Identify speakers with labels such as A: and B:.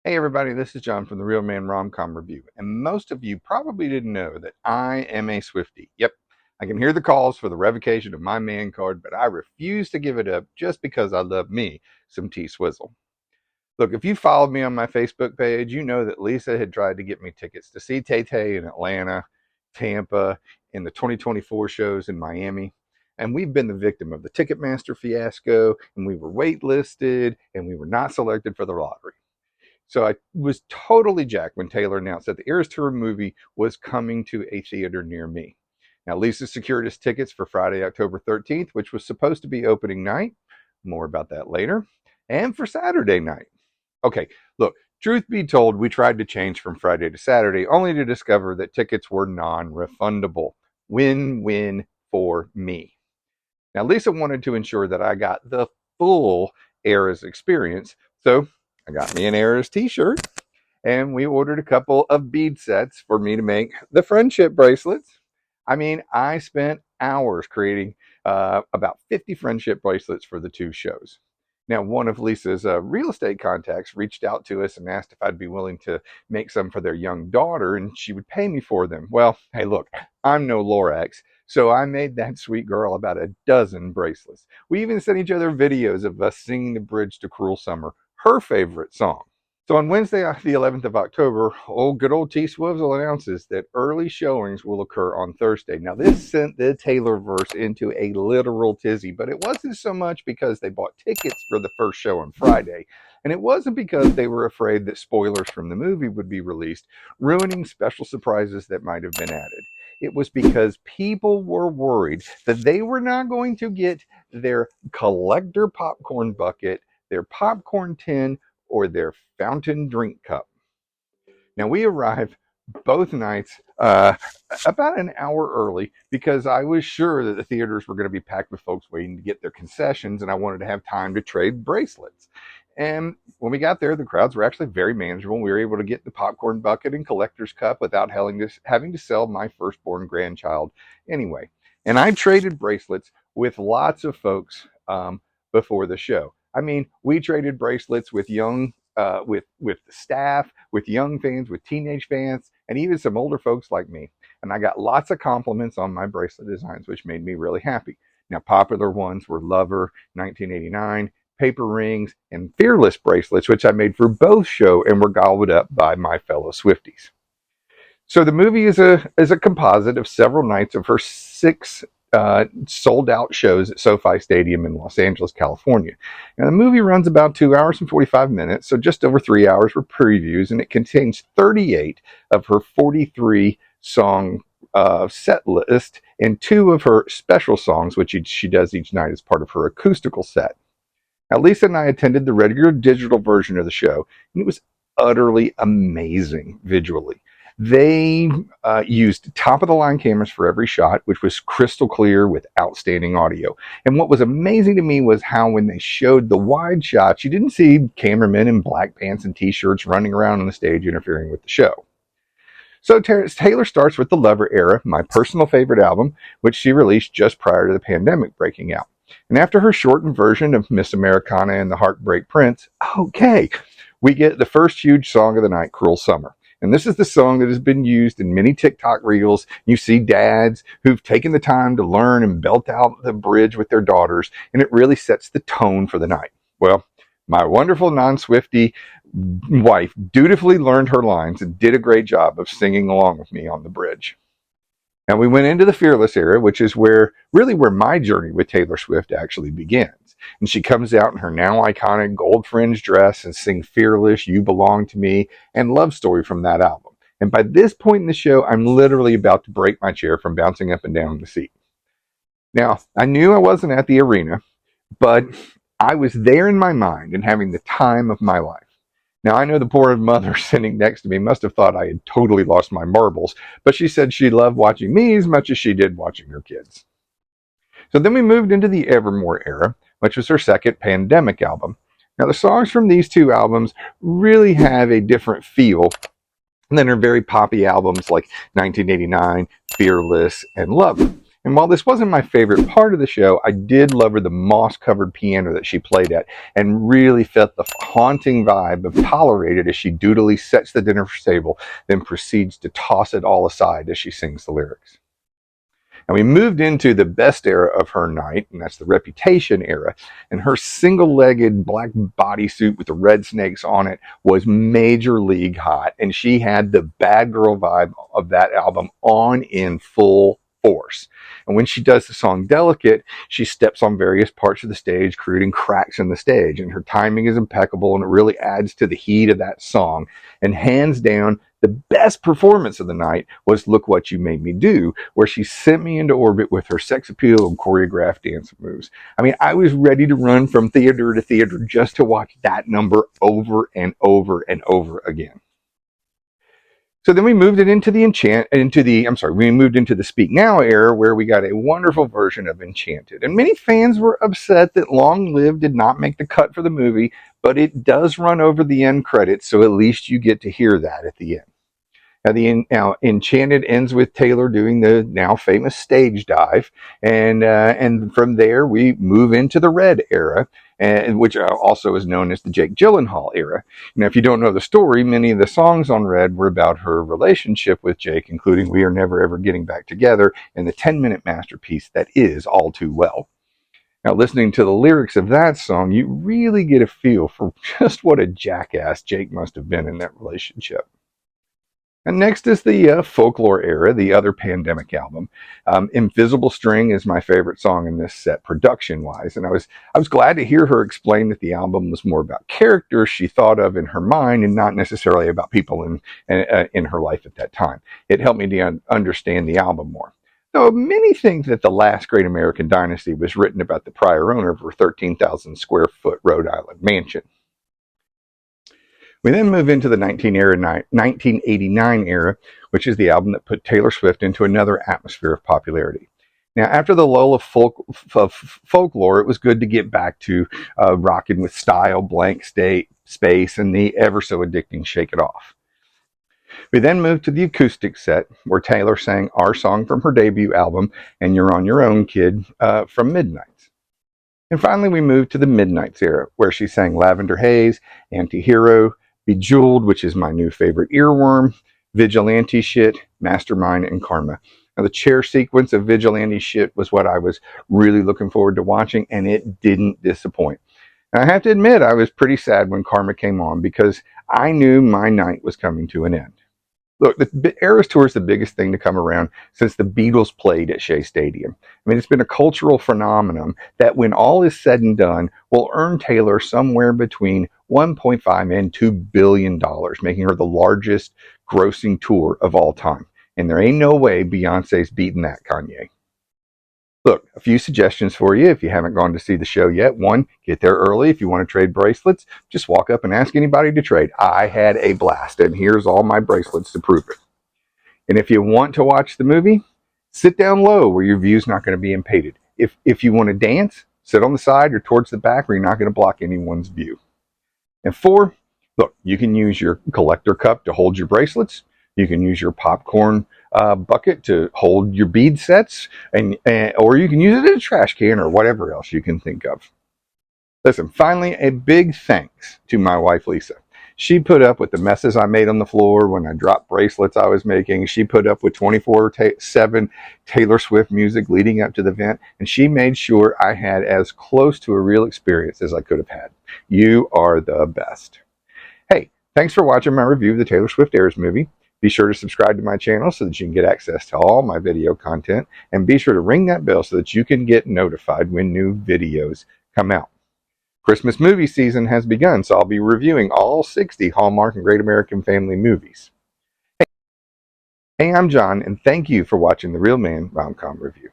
A: Hey everybody, this is John from the Real Man Romcom Review, and most of you probably didn't know that I am a Swiftie. Yep, I can hear the calls for the revocation of my man card, but I refuse to give it up just because I love me some T-Swizzle. Look, if you followed me on my Facebook page, you know that Lisa had tried to get me tickets to see Tay Tay in Atlanta, Tampa, and the 2024 shows in Miami. And we've been the victim of the Ticketmaster fiasco, and we were waitlisted, and we were not selected for the lottery. So I was totally jacked when Taylor announced that the Eras Tour movie was coming to a theater near me. Now, Lisa secured us tickets for Friday, October 13th, which was supposed to be opening night. More about that later. And for Saturday night. Okay, look, truth be told, we tried to change from Friday to Saturday only to discover that tickets were non-refundable. Win-win for me. Now, Lisa wanted to ensure that I got the full Eras experience, so I got me an Eras t-shirt, and we ordered a couple of bead sets for me to make the friendship bracelets. I mean, I spent hours creating about 50 friendship bracelets for the two shows. Now, one of Lisa's real estate contacts reached out to us and asked if I'd be willing to make some for their young daughter, and she would pay me for them. Well, hey, look, I'm no Lorax, so I made that sweet girl about a dozen bracelets. We even sent each other videos of us singing the bridge to Cruel Summer, her favorite song. So on Wednesday, the 11th of October, good old T-Swizzle announces that early showings will occur on Thursday. Now, this sent the Taylorverse into a literal tizzy, but it wasn't so much because they bought tickets for the first show on Friday, and it wasn't because they were afraid that spoilers from the movie would be released, ruining special surprises that might have been added. It was because people were worried that they were not going to get their collector popcorn bucket, their popcorn tin, or their fountain drink cup. Now, we arrived both nights about an hour early because I was sure that the theaters were going to be packed with folks waiting to get their concessions, and I wanted to have time to trade bracelets. And when we got there, the crowds were actually very manageable. We were able to get the popcorn bucket and collector's cup without having to sell my firstborn grandchild anyway. And I traded bracelets with lots of folks before the show. I mean, we traded bracelets with with the staff, with young fans, with teenage fans, and even some older folks like me. And I got lots of compliments on my bracelet designs, which made me really happy. Now, popular ones were Lover, 1989, Paper Rings, and Fearless bracelets, which I made for both show and were gobbled up by my fellow Swifties. So the movie is a composite of several nights of her six sold out shows at SoFi Stadium in Los Angeles, California. Now, the movie runs about 2 hours and 45 minutes, so just over 3 hours for previews, and it contains 38 of her 43 song set list and 2 of her special songs, which she does each night as part of her acoustical set. Now, Lisa and I attended the regular digital version of the show, and it was utterly amazing visually. They used top-of-the-line cameras for every shot, which was crystal clear with outstanding audio. And what was amazing to me was how when they showed the wide shots, you didn't see cameramen in black pants and t-shirts running around on the stage interfering with the show. So Taylor starts with the Lover Era, my personal favorite album, which she released just prior to the pandemic breaking out. And after her shortened version of Miss Americana and the Heartbreak Prince, okay, we get the first huge song of the night, Cruel Summer. And this is the song that has been used in many TikTok reels. You see dads who've taken the time to learn and belt out the bridge with their daughters, and it really sets the tone for the night. Well, my wonderful non-Swiftie wife dutifully learned her lines and did a great job of singing along with me on the bridge. Now, we went into the Fearless era, which is where my journey with Taylor Swift actually begins. And she comes out in her now iconic gold fringe dress and sings Fearless, You Belong to Me, and Love Story from that album. And by this point in the show, I'm literally about to break my chair from bouncing up and down in the seat. Now, I knew I wasn't at the arena, but I was there in my mind and having the time of my life. Now, I know the poor mother sitting next to me must have thought I had totally lost my marbles, but she said she loved watching me as much as she did watching her kids. So then we moved into the Evermore era, which was her second pandemic album. Now, the songs from these two albums really have a different feel than her very poppy albums like 1989, Fearless, and Love. And while this wasn't my favorite part of the show, I did love her the moss-covered piano that she played at, and really felt the haunting vibe of Tolerated as she dutifully sets the dinner table, then proceeds to toss it all aside as she sings the lyrics. And we moved into the best era of her night, and that's the Reputation era. And her single-legged black bodysuit with the red snakes on it was major league hot. And she had the bad girl vibe of that album on in full force. And when she does the song Delicate, she steps on various parts of the stage, creating cracks in the stage. And her timing is impeccable, and it really adds to the heat of that song. And hands down, the best performance of the night was Look What You Made Me Do, where she sent me into orbit with her sex appeal and choreographed dance moves. I mean, I was ready to run from theater to theater just to watch that number over and over and over again. So then we moved it into the we moved into the Speak Now era, where we got a wonderful version of Enchanted. And many fans were upset that Long Live did not make the cut for the movie, but it does run over the end credits, so at least you get to hear that at the end. Now, Enchanted ends with Taylor doing the now famous stage dive, and from there we move into the Red era, which also is known as the Jake Gyllenhaal era. Now, if you don't know the story, many of the songs on Red were about her relationship with Jake, including We Are Never Ever Getting Back Together and the 10-minute masterpiece that is All Too Well. Now, listening to the lyrics of that song, you really get a feel for just what a jackass Jake must have been in that relationship. And next is the Folklore era, the other Pandemic album. Invisible String is my favorite song in this set, production-wise. And I was glad to hear her explain that the album was more about characters she thought of in her mind and not necessarily about people in her life at that time. It helped me to understand the album more. Though many think that The Last Great American Dynasty was written about the prior owner of her 13,000 square foot Rhode Island mansion. We then move into the 1989 era, which is the album that put Taylor Swift into another atmosphere of popularity. Now, after the lull of Folklore, it was good to get back to rocking with Style, Blank Space, and the ever so addicting Shake It Off. We then moved to the acoustic set, where Taylor sang our song from her debut album, and You're on Your Own, Kid, from Midnights. And finally, we moved to the Midnights era, where she sang Lavender Haze, Anti-Hero, Bejeweled, which is my new favorite earworm, Vigilante Shit, Mastermind, and Karma. Now, the chair sequence of Vigilante Shit was what I was really looking forward to watching, and it didn't disappoint. Now, I have to admit, I was pretty sad when Karma came on, because I knew my night was coming to an end. Look, the Eras Tour is the biggest thing to come around since the Beatles played at Shea Stadium. I mean, it's been a cultural phenomenon that, when all is said and done, will earn Taylor somewhere between $1.5 and $2 billion, making her the largest grossing tour of all time. And there ain't no way Beyonce's beating that, Kanye. Look, a few suggestions for you if you haven't gone to see the show yet. One, get there early. If you want to trade bracelets, just walk up and ask anybody to trade. I had a blast, and here's all my bracelets to prove it. And if you want to watch the movie, sit down low where your view's not going to be impeded. If you want to dance, sit on the side or towards the back where you're not going to block anyone's view. And 4, look, you can use your collector cup to hold your bracelets. You can use your popcorn bucket to hold your bead sets, or you can use it as a trash can or whatever else you can think of. Listen, finally, a big thanks to my wife, Lisa. She put up with the messes I made on the floor when I dropped bracelets I was making. She put up with 24/7 Taylor Swift music leading up to the event, and she made sure I had as close to a real experience as I could have had. You are the best. Hey, thanks for watching my review of the Taylor Swift Eras movie. Be sure to subscribe to my channel so that you can get access to all my video content, and be sure to ring that bell so that you can get notified when new videos come out. Christmas movie season has begun, so I'll be reviewing all 60 Hallmark and Great American Family movies. Hey, I'm John, and thank you for watching the Real Man Rom-Com Review.